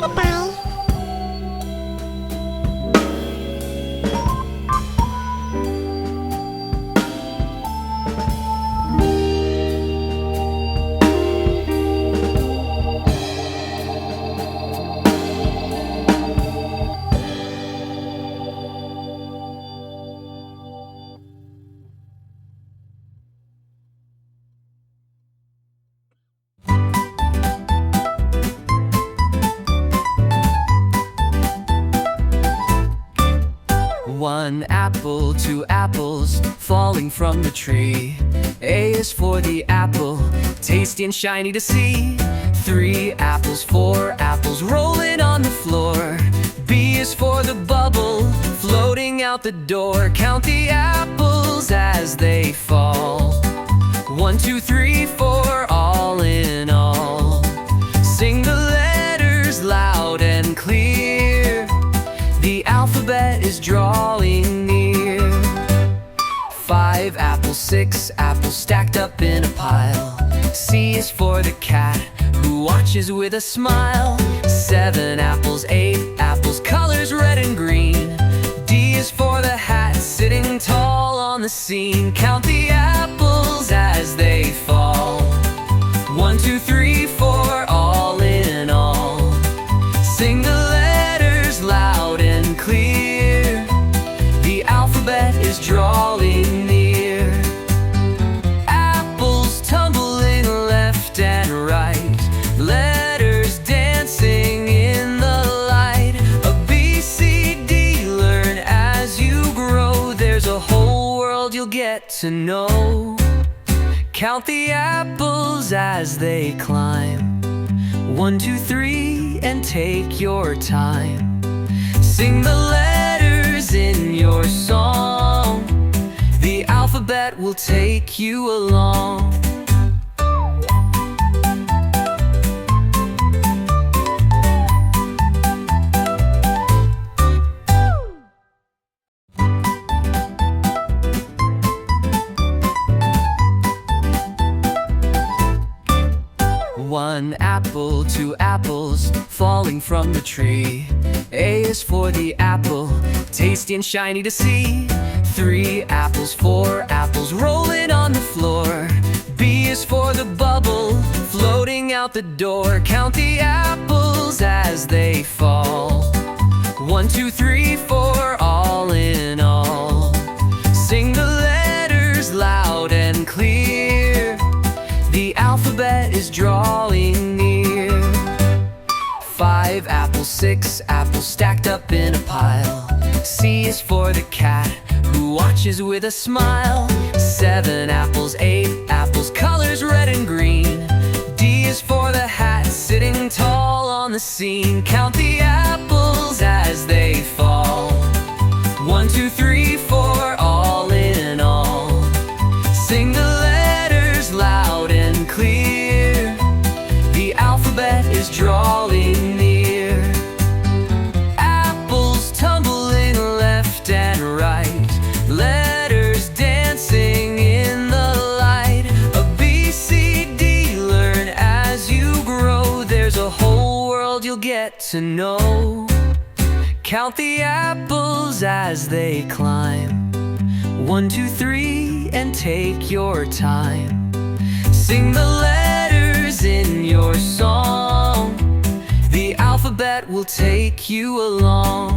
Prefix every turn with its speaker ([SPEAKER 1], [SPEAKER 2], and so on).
[SPEAKER 1] Goodbye.
[SPEAKER 2] One apple, two apples falling from the tree. A is for the apple, tasty and shiny to see. 3 apples, 4 apples rolling on the floor. B is for the bubble floating out the door. Count the apples as they fall. 1, 2, 3, 4, all in all. Sing the letters loud and clear. The alphabet is drawing near. 5 apples, 6 apples stacked up in a pile. C is for the cat who watches with a smile. 7 apples, 8 apples, colors red and green. D is for the hat sitting tall on the scene. Count the apples as they fall. 1, 2, 3, 4, all in all. Sing the letters loud and clear. The alphabet is drawing near. Apples tumbling left and right. Letters dancing in the light. A B, C, D, learn as you grow. There's a whole world you'll get to know. Count the apples as they climb. 1, 2, 3, and take your time. Sing the letters in your song. The alphabet will take you along. One apple, two apples falling from the tree. A is for the apple, tasty and shiny to see. 3 apples, 4 apples rolling on the floor. B is for the bubble floating out the door. Count the apples as they fall. 1, 2, 3, 4, all in all. Sing the letters loud and clear. The alphabet is drawing near. 5 apples, 6 apples stacked up in a pile. C is for the cat who watches with a smile. 7 apples, 8 apples, colors red and green. D is for the hat sitting tall on the scene. Count the apples as they fall. 1, 2, 3, 4, all in all. Sing the letters loud and clear. The alphabet is drawing near. Apples tumbling left and right. Letters dancing in the light. A B, C, D, learn as you grow. There's a whole world you'll get to know. Count the apples as they climb. 1, 2, 3, and take your time. Sing the letters in your song. The alphabet will take you along.